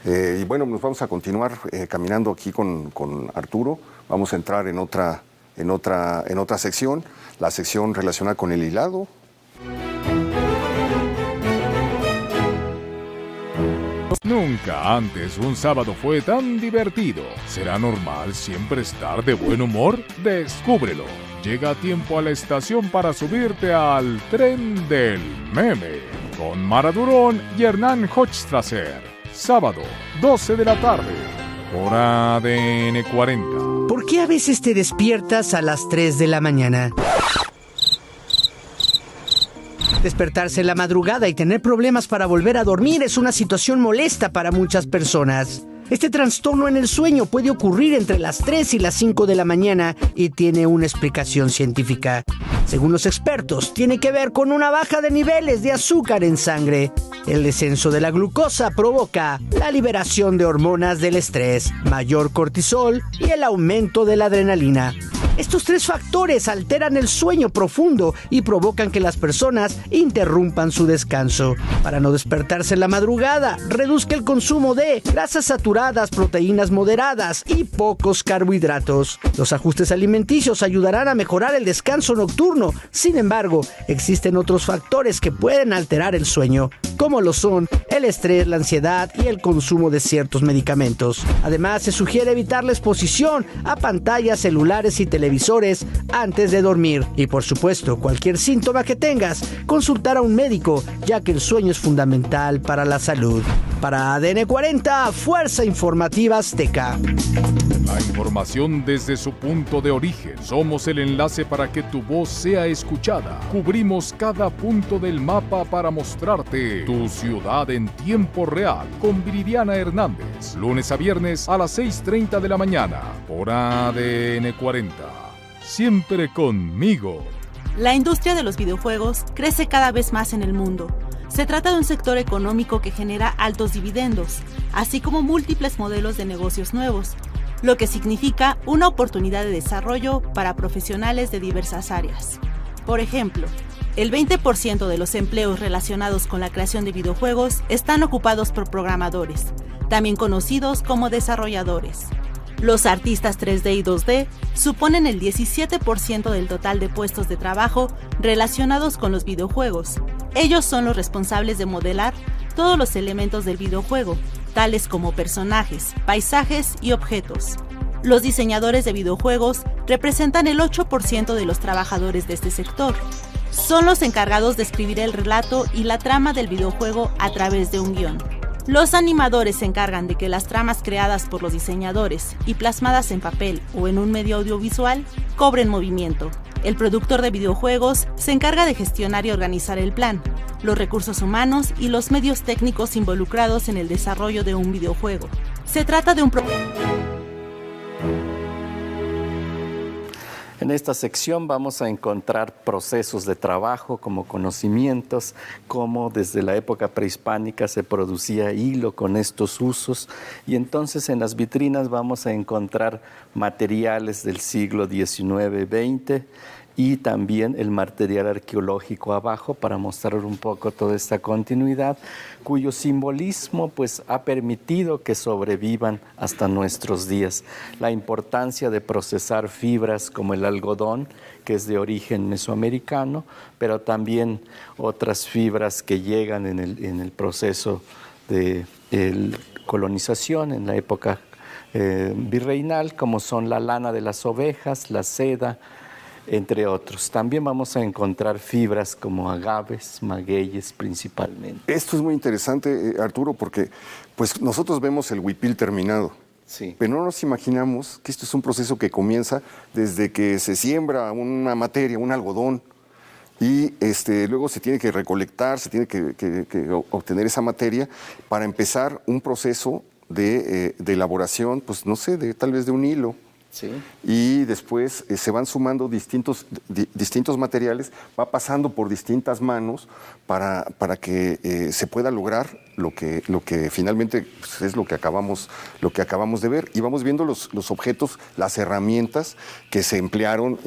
Y bueno, nos vamos a continuar caminando aquí con Arturo. Vamos a entrar en otra sección, la sección relacionada con el hilado. Nunca antes un sábado fue tan divertido. ¿Será normal siempre estar de buen humor? Descúbrelo. Llega a tiempo a la estación para subirte al tren del meme con Mara Durón y Hernán Hochstrasser. Sábado, 12 de la tarde, por ADN 40. ¿Por qué a veces te despiertas a las 3 de la mañana? Despertarse en la madrugada y tener problemas para volver a dormir es una situación molesta para muchas personas. Este trastorno en el sueño puede ocurrir entre las 3 y las 5 de la mañana y tiene una explicación científica. Según los expertos, tiene que ver con una baja de niveles de azúcar en sangre. El descenso de la glucosa provoca la liberación de hormonas del estrés, mayor cortisol y el aumento de la adrenalina. Estos tres factores alteran el sueño profundo y provocan que las personas interrumpan su descanso. Para no despertarse en la madrugada, reduzca el consumo de grasas saturadas, proteínas moderadas y pocos carbohidratos. Los ajustes alimenticios ayudarán a mejorar el descanso nocturno. Sin embargo, existen otros factores que pueden alterar el sueño, como lo son el estrés, la ansiedad y el consumo de ciertos medicamentos. Además, se sugiere evitar la exposición a pantallas, celulares y televisores antes de dormir. Y por supuesto, cualquier síntoma que tengas, consultar a un médico, ya que el sueño es fundamental para la salud. Para ADN 40, Fuerza Informativa Azteca. La información desde su punto de origen. Somos el enlace para que tu voz sea escuchada. Cubrimos cada punto del mapa para mostrarte tu ciudad en tiempo real. Con Viridiana Hernández. Lunes a viernes a las 6:30 de la mañana. Por ADN 40. Siempre conmigo. La industria de los videojuegos crece cada vez más en el mundo. Se trata de un sector económico que genera altos dividendos, así como múltiples modelos de negocios nuevos, lo que significa una oportunidad de desarrollo para profesionales de diversas áreas. Por ejemplo, el 20% de los empleos relacionados con la creación de videojuegos están ocupados por programadores, también conocidos como desarrolladores. Los artistas 3D y 2D suponen el 17% del total de puestos de trabajo relacionados con los videojuegos. Ellos son los responsables de modelar todos los elementos del videojuego, tales como personajes, paisajes y objetos. Los diseñadores de videojuegos representan el 8% de los trabajadores de este sector. Son los encargados de escribir el relato y la trama del videojuego a través de un guión. Los animadores se encargan de que las tramas creadas por los diseñadores y plasmadas en papel o en un medio audiovisual cobren movimiento. El productor de videojuegos se encarga de gestionar y organizar el plan, los recursos humanos y los medios técnicos involucrados en el desarrollo de un videojuego. Se trata de un En esta sección vamos a encontrar procesos de trabajo como conocimientos, cómo desde la época prehispánica se producía hilo con estos usos, y entonces en las vitrinas vamos a encontrar materiales del siglo XIX-XX y también el material arqueológico abajo para mostrar un poco toda esta continuidad, cuyo simbolismo pues ha permitido que sobrevivan hasta nuestros días. La importancia de procesar fibras como el algodón, que es de origen mesoamericano, pero también otras fibras que llegan en el proceso de colonización en la época virreinal, como son la lana de las ovejas, la seda, entre otros. También vamos a encontrar fibras como agaves, magueyes principalmente. Esto es muy interesante, Arturo, porque pues nosotros vemos el huipil terminado, sí, pero no nos imaginamos que esto es un proceso que comienza desde que se siembra una materia, un algodón, y luego se tiene que recolectar, se tiene que obtener esa materia para empezar un proceso de elaboración, pues no sé, tal vez de un hilo. Sí. Y después se van sumando distintos materiales, va pasando por distintas manos para que se pueda lograr lo que finalmente pues, es lo que acabamos de ver. Y vamos viendo los objetos, las herramientas que se emplearon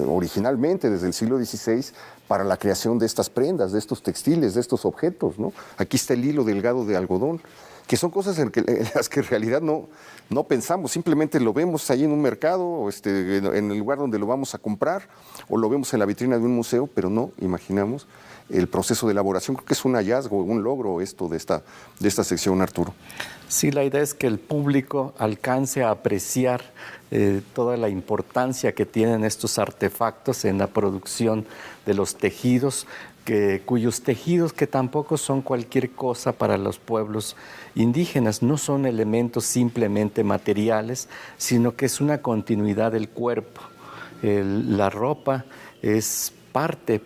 originalmente desde el siglo XVI para la creación de estas prendas, de estos textiles, de estos objetos, ¿no? Aquí está el hilo delgado de algodón, que son cosas en las que en realidad no pensamos, simplemente lo vemos ahí en un mercado, en el lugar donde lo vamos a comprar, o lo vemos en la vitrina de un museo, pero no imaginamos el proceso de elaboración. Creo que es un hallazgo, un logro esto de esta sección, Arturo. Sí, la idea es que el público alcance a apreciar toda la importancia que tienen estos artefactos en la producción de los tejidos, cuyos tejidos que tampoco son cualquier cosa para los pueblos indígenas, no son elementos simplemente materiales, sino que es una continuidad del cuerpo. La ropa es parte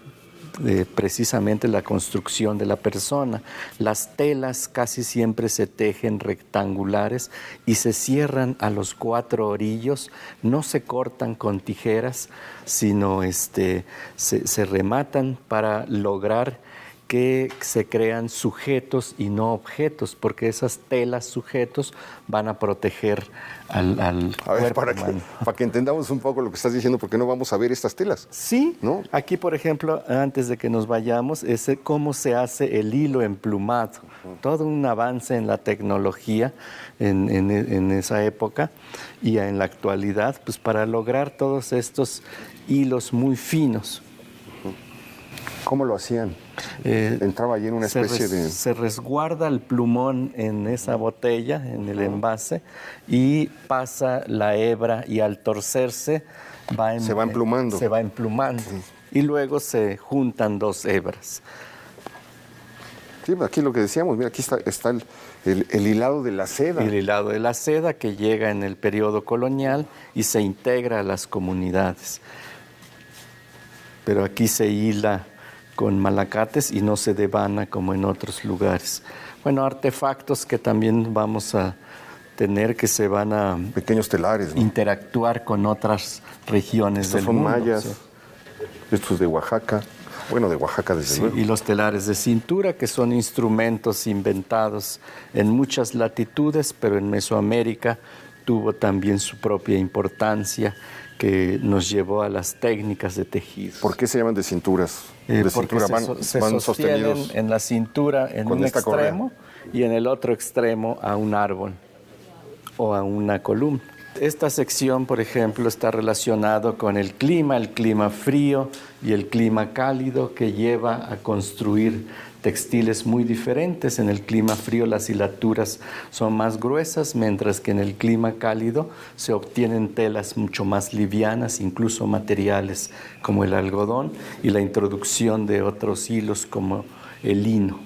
precisamente la construcción de la persona. Las telas casi siempre se tejen rectangulares y se cierran a los 4 orillos, no se cortan con tijeras, sino se rematan para lograr que se crean sujetos y no objetos, porque esas telas sujetos van a proteger al cuerpo humano. Para que entendamos un poco lo que estás diciendo, porque no vamos a ver estas telas. Sí, ¿no? Aquí por ejemplo, antes de que nos vayamos, es cómo se hace el hilo emplumado. Todo un avance en la tecnología en esa época y en la actualidad, pues para lograr todos estos hilos muy finos. ¿Cómo lo hacían? Entraba allí en una especie de... Se resguarda el plumón en esa botella, en el envase, y pasa la hebra y al torcerse se va emplumando. Se va emplumando. Y luego se juntan 2 hebras. Sí, aquí lo que decíamos, mira, aquí está el hilado de la seda. El hilado de la seda que llega en el periodo colonial y se integra a las comunidades. Pero aquí se hila con malacates y no se devana como en otros lugares. Bueno, artefactos que también vamos a tener que se van a... Pequeños telares, ¿no? Interactuar con otras regiones del mundo. Estos son mayas, ¿sí? Estos de Oaxaca. Bueno, de Oaxaca desde luego. Y los telares de cintura, que son instrumentos inventados en muchas latitudes, pero en Mesoamérica tuvo también su propia importancia, que nos llevó a las técnicas de tejido. ¿Por qué se llaman de cinturas? Porque se van sostienen sostenidos en la cintura en un extremo y en el otro extremo a un árbol o a una columna. Esta sección, por ejemplo, está relacionado con el clima frío y el clima cálido, que lleva a construir textiles muy diferentes. En el clima frío las hilaturas son más gruesas, mientras que en el clima cálido se obtienen telas mucho más livianas, incluso materiales como el algodón y la introducción de otros hilos como el lino.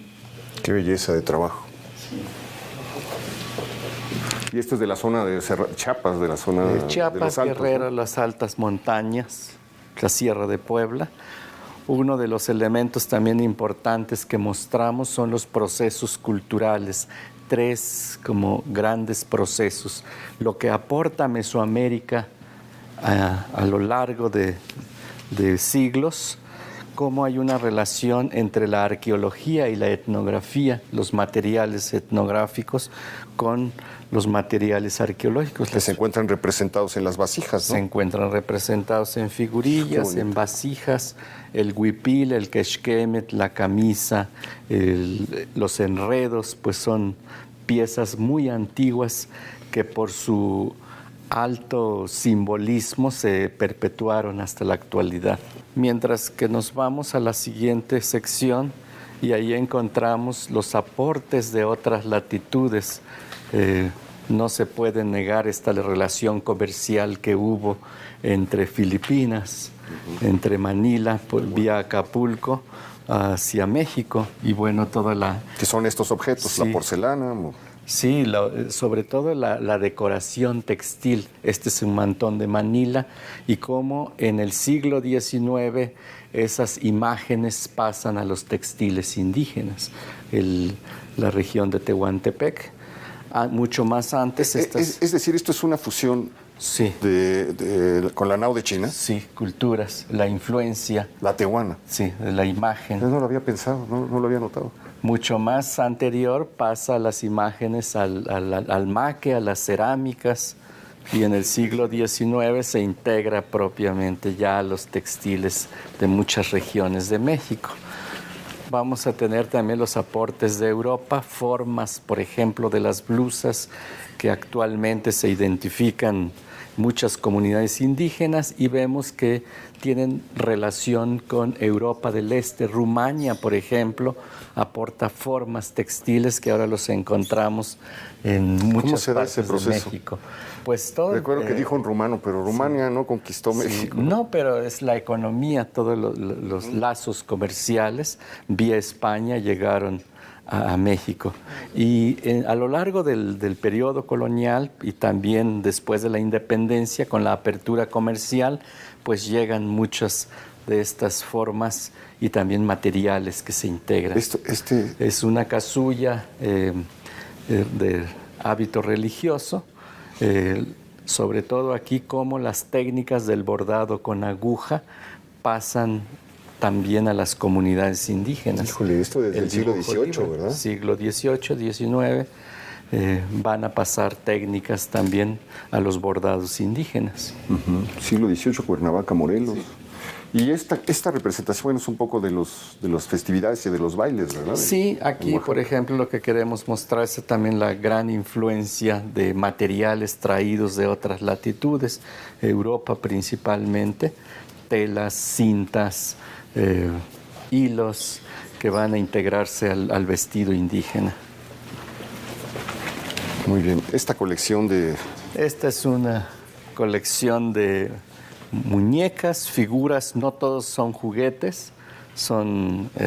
Qué belleza de trabajo. Y esto es de la zona de Chiapas, de la zona de Chiapas, los Altos, Guerrero, ¿no? Las altas montañas, la Sierra de Puebla. Uno de los elementos también importantes que mostramos son los procesos culturales, 3 como grandes procesos. Lo que aporta Mesoamérica a lo largo de siglos, cómo hay una relación entre la arqueología y la etnografía, los materiales etnográficos con los materiales arqueológicos. Que se encuentran representados en las vasijas, ¿no? Se encuentran representados en figurillas, en vasijas, el huipil, el quexquemet, la camisa, los enredos, pues son piezas muy antiguas que por su alto simbolismo se perpetuaron hasta la actualidad. Mientras que nos vamos a la siguiente sección y ahí encontramos los aportes de otras latitudes. No se puede negar esta relación comercial que hubo entre Filipinas, entre Manila, vía Acapulco, hacia México, y bueno, toda la... ¿Qué son estos objetos? Sí. ¿La porcelana? Sí, sobre todo la decoración textil. Este es un mantón de Manila, y cómo en el siglo XIX esas imágenes pasan a los textiles indígenas. La región de Tehuantepec, mucho más antes... Es decir, esto es una fusión... Sí. ¿Con la nao de China? Sí, culturas, la influencia. La tehuana. Sí, de la imagen. Yo no lo había pensado, no lo había notado. Mucho más anterior pasa las imágenes al maque, a las cerámicas, y en el siglo XIX se integra propiamente ya a los textiles de muchas regiones de México. Vamos a tener también los aportes de Europa, formas, por ejemplo, de las blusas, que actualmente se identifican muchas comunidades indígenas y vemos que tienen relación con Europa del Este. Rumania, por ejemplo, aporta formas textiles que ahora los encontramos en muchas partes de México. Pues todo, recuerdo que dijo un rumano, pero Rumania no conquistó México. No, pero es la economía, todos los lazos comerciales vía España llegaron a México. Y a lo largo del periodo colonial y también después de la independencia, con la apertura comercial, pues llegan muchas de estas formas y también materiales que se integran. Es una casulla de hábito religioso, sobre todo aquí cómo las técnicas del bordado con aguja pasan también a las comunidades indígenas. Híjole, esto desde el siglo XVIII, ¿verdad? Siglo XVIII, XIX, van a pasar técnicas también a los bordados indígenas. Siglo XVIII, Cuernavaca, Morelos. Sí. Y esta representación, bueno, es un poco de las festividades y de los bailes, ¿verdad? Sí, aquí, por ejemplo, lo que queremos mostrar es también la gran influencia de materiales traídos de otras latitudes, Europa principalmente, telas, cintas, hilos que van a integrarse al vestido indígena. Muy bien. Esta colección de... Esta es una colección de muñecas, figuras, no todos son juguetes,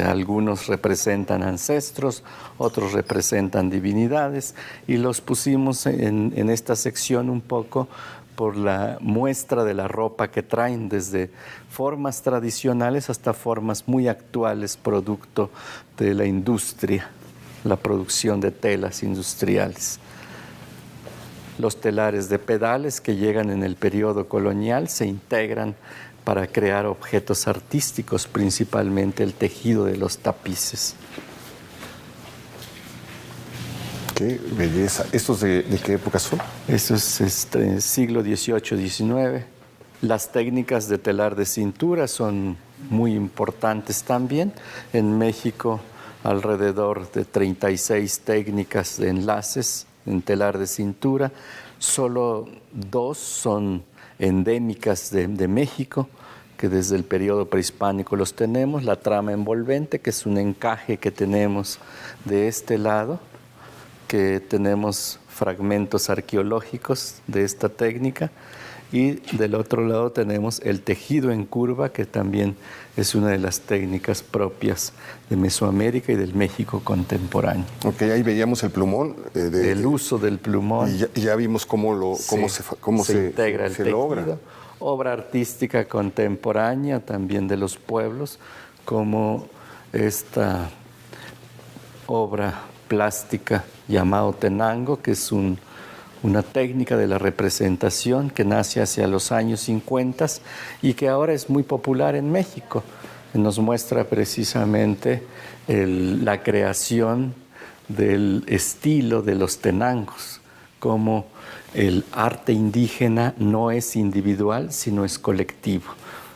algunos representan ancestros, otros representan divinidades, y los pusimos en esta sección un poco por la muestra de la ropa que traen, desde formas tradicionales hasta formas muy actuales, producto de la industria, la producción de telas industriales. Los telares de pedales que llegan en el periodo colonial se integran para crear objetos artísticos, principalmente el tejido de los tapices. ¡Qué belleza! ¿Estos de qué época son? Eso es siglo XVIII, XIX. Las técnicas de telar de cintura son muy importantes también. En México, alrededor de 36 técnicas de enlaces en telar de cintura. Solo 2 son endémicas de México, que desde el periodo prehispánico los tenemos. La trama envolvente, que es un encaje que tenemos de este lado, que tenemos fragmentos arqueológicos de esta técnica, y del otro lado tenemos el tejido en curva, que también es una de las técnicas propias de Mesoamérica y del México contemporáneo. Ok, ahí veíamos el plumón. El uso del plumón. Y ya vimos cómo se integra el tejido. Logra. Obra artística contemporánea también de los pueblos, como esta obra plástica llamado tenango, que es una técnica de la representación que nace hacia los años 50 y que ahora es muy popular en México. Nos muestra precisamente la creación del estilo de los tenangos, como el arte indígena no es individual, sino es colectivo.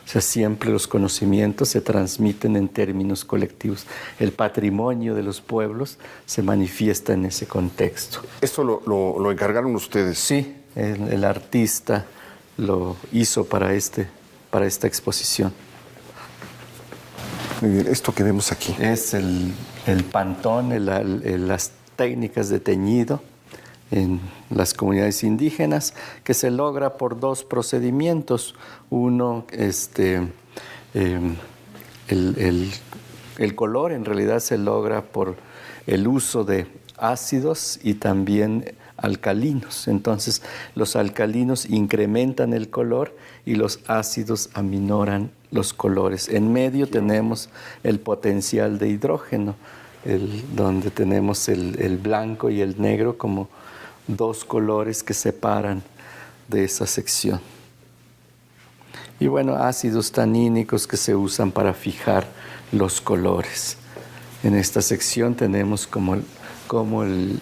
O sea, siempre los conocimientos se transmiten en términos colectivos. El patrimonio de los pueblos se manifiesta en ese contexto. ¿Esto lo encargaron ustedes? Sí, el artista lo hizo para esta exposición. Muy bien, esto que vemos aquí. Es el pantón, las técnicas de teñido en las comunidades indígenas, que se logra por 2 procedimientos. Uno, el color en realidad se logra por el uso de ácidos y también alcalinos. Entonces, los alcalinos incrementan el color y los ácidos aminoran los colores. En medio tenemos el potencial de hidrógeno, donde tenemos el blanco y el negro como 2 colores que separan de esa sección. Y bueno, ácidos tanínicos que se usan para fijar los colores. En esta sección tenemos como el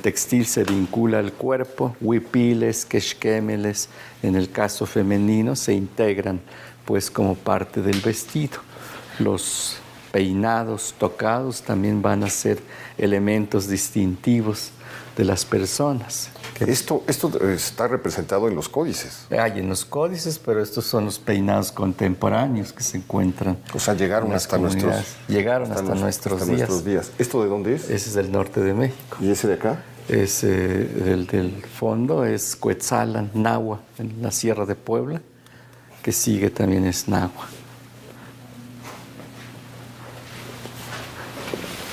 textil se vincula al cuerpo, huipiles, quexquémeles, en el caso femenino, se integran pues como parte del vestido. Los peinados, tocados también van a ser elementos distintivos de las personas. Esto está representado en los códices. Hay en los códices, pero estos son los peinados contemporáneos que se encuentran. O sea, llegaron hasta nuestros días. ¿Esto de dónde es? Ese es del norte de México. ¿Y ese de acá? El del fondo es Cuetzalan, Nahua, en la Sierra de Puebla, que sigue también es Nahua.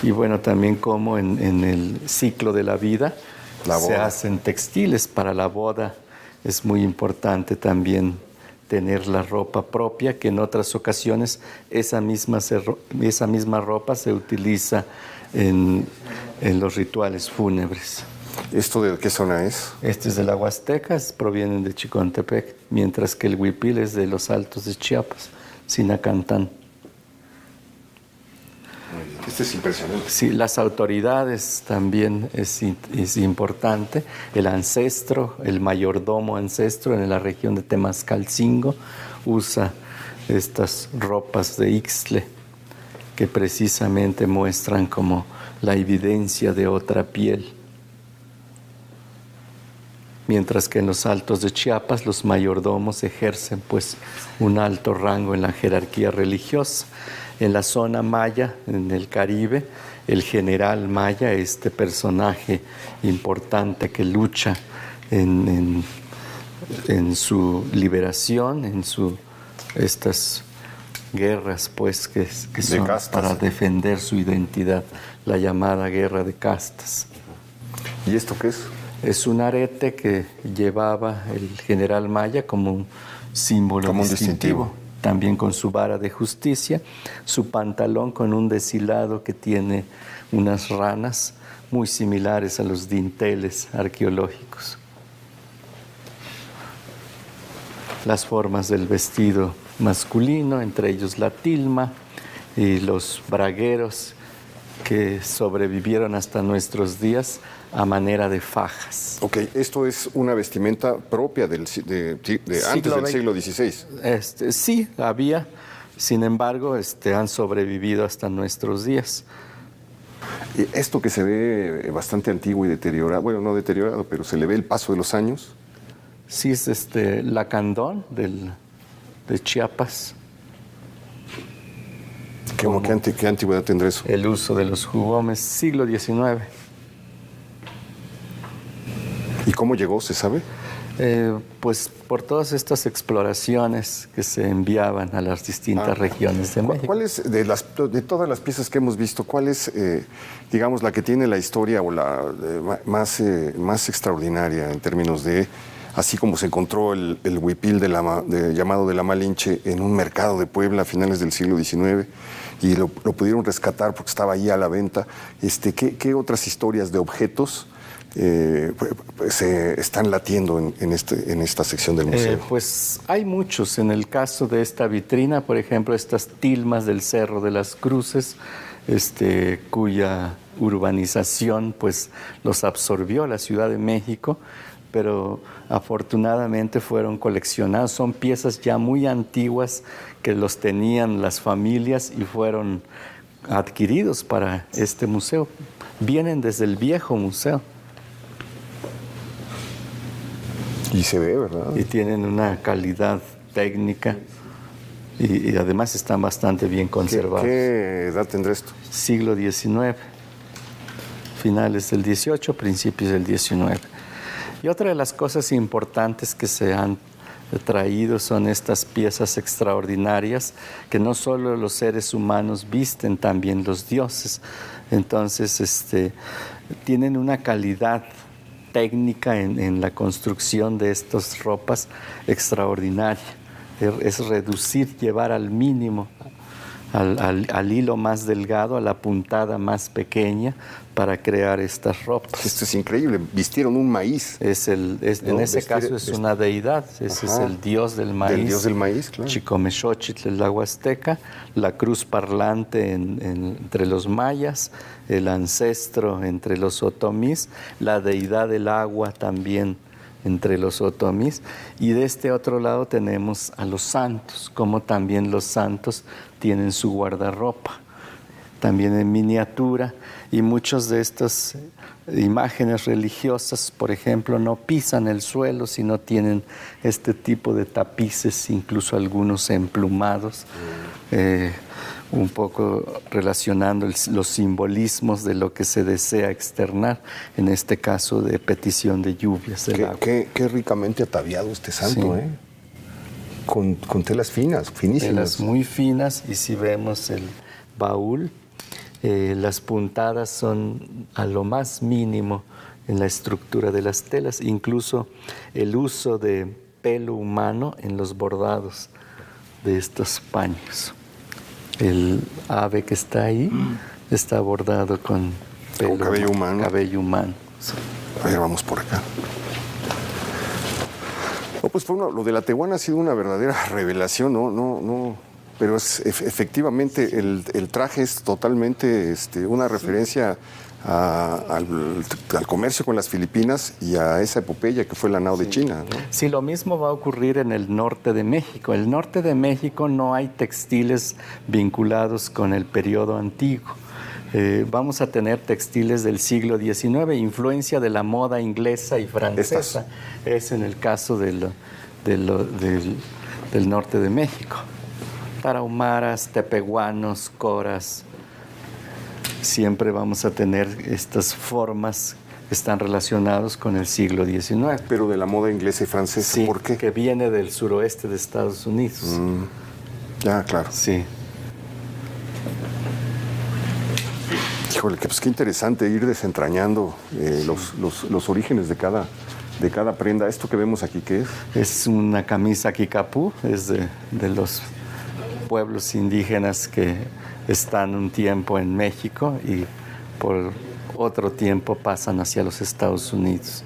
Y bueno, también como en el ciclo de la vida se hacen textiles para la boda. Es muy importante también tener la ropa propia, que en otras ocasiones esa misma ropa se utiliza en los rituales fúnebres. ¿Esto de qué zona es? Este es de la Huasteca, provienen de Chicontepec, mientras que el huipil es de los Altos de Chiapas, Sinacantán. Este es impresionante. Sí, las autoridades también es importante. El ancestro, el mayordomo ancestro en la región de Temascalcingo usa estas ropas de Ixtle que precisamente muestran como la evidencia de otra piel. Mientras que en los Altos de Chiapas los mayordomos ejercen pues un alto rango en la jerarquía religiosa. En la zona maya, en el Caribe, el general maya, este personaje importante que lucha en su liberación, en estas guerras pues que son castas, para defender su identidad, la llamada guerra de castas. ¿Y esto qué es? Es un arete que llevaba el general maya como un símbolo distintivo. También con su vara de justicia, su pantalón con un deshilado que tiene unas ranas muy similares a los dinteles arqueológicos. Las formas del vestido masculino, entre ellos la tilma y los bragueros que sobrevivieron hasta nuestros días a manera de fajas. Ok, esto es una vestimenta propia antes del siglo XVI. Sí, había, sin embargo, han sobrevivido hasta nuestros días. Esto que se ve bastante antiguo y deteriorado, bueno, no deteriorado, pero se le ve el paso de los años. Sí, es lacandón de Chiapas. ¿Qué antigüedad tendrá eso? El uso de los jubones, siglo XIX. ¿Y cómo llegó, se sabe? Pues por todas estas exploraciones que se enviaban a las distintas regiones de México. ¿Cuál es, de todas las piezas que hemos visto, cuál es, digamos, la que tiene la historia o la más extraordinaria en términos de, así como se encontró el huipil llamado de la Malinche en un mercado de Puebla a finales del siglo XIX y lo pudieron rescatar porque estaba ahí a la venta? ¿Qué otras historias de objetos se están latiendo en esta sección del museo? Pues hay muchos. En el caso de esta vitrina, por ejemplo, estas tilmas del Cerro de las Cruces, cuya urbanización pues los absorbió la Ciudad de México, pero afortunadamente fueron coleccionados. Son piezas ya muy antiguas que los tenían las familias y fueron adquiridos para este museo. Vienen desde el viejo museo. Y se ve, ¿verdad? Y tienen una calidad técnica y además están bastante bien conservados. ¿Qué edad tendrá esto? Siglo XIX, finales del XVIII, principios del XIX. Y otra de las cosas importantes que se han traído son estas piezas extraordinarias que no solo los seres humanos visten, también los dioses. Entonces, tienen una calidad técnica en la construcción de estas ropas extraordinaria. Es reducir, llevar al mínimo, al hilo más delgado, a la puntada más pequeña para crear estas ropas. Esto es increíble, vistieron un maíz. En ese caso es una deidad, ese es el dios del maíz. El dios del maíz, claro. Chicomexóchitl, la Huasteca, la cruz parlante entre los mayas, el ancestro entre los otomís, la deidad del agua también entre los otomís, y de este otro lado tenemos a los santos, como también los santos tienen su guardarropa, también en miniatura, y muchas de estas imágenes religiosas, por ejemplo, no pisan el suelo, sino tienen este tipo de tapices, incluso algunos emplumados, un poco relacionando los simbolismos de lo que se desea externar, en este caso de petición de lluvias del agua. Qué ricamente ataviado este santo, sí. Con telas finas, finísimas. Telas muy finas, y si vemos el baúl, las puntadas son a lo más mínimo en la estructura de las telas, incluso el uso de pelo humano en los bordados de estos paños. El ave que está ahí está bordado con pelo, cabello humano. Cabello humano. Sí. A ver, vamos por acá. No, pues lo de la Tehuana ha sido una verdadera revelación, no. Pero efectivamente el traje es totalmente una referencia al comercio con las Filipinas y a esa epopeya que fue la nao de China, ¿no? Sí, lo mismo va a ocurrir en el norte de México. En el norte de México no hay textiles vinculados con el periodo antiguo. Vamos a tener textiles del siglo XIX, influencia de la moda inglesa y francesa. Es en el caso del norte de México. Tarahumaras, tepehuanos, coras, siempre vamos a tener estas formas que están relacionadas con el siglo XIX. Pero de la moda inglesa y francesa, sí, ¿por qué? Que viene del suroeste de Estados Unidos. Ya, claro. Sí. Híjole, pues qué interesante ir desentrañando los orígenes de cada prenda. ¿Esto que vemos aquí qué es? Es una camisa kikapú, es de los pueblos indígenas que están un tiempo en México y por otro tiempo pasan hacia los Estados Unidos.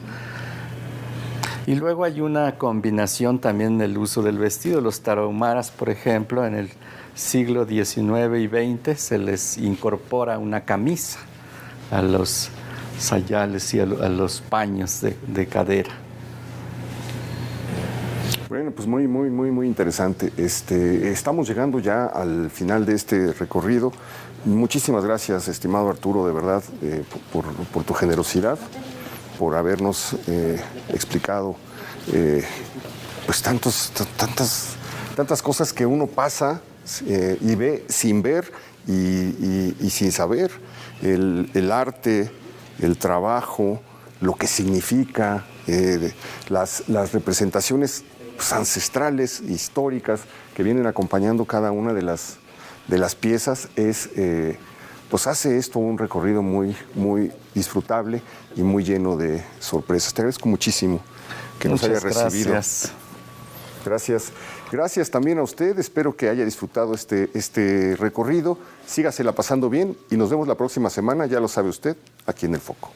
Y luego hay una combinación también del uso del vestido. Los tarahumaras, por ejemplo, en el siglo XIX y XX se les incorpora una camisa a los sayales y a los paños de cadera. Bueno, pues muy interesante. Estamos llegando ya al final de este recorrido. Muchísimas gracias, estimado Arturo, de verdad, por tu generosidad, por habernos explicado pues tantas cosas que uno pasa y ve sin ver y sin saber. El arte, el trabajo, lo que significa, las representaciones ancestrales, históricas, que vienen acompañando cada una de las piezas, pues hace esto un recorrido muy disfrutable y muy lleno de sorpresas. Te agradezco muchísimo que nos haya recibido. Gracias. Gracias también a usted. Espero que haya disfrutado este recorrido. Sígasela pasando bien y nos vemos la próxima semana, ya lo sabe usted, aquí en El Foco.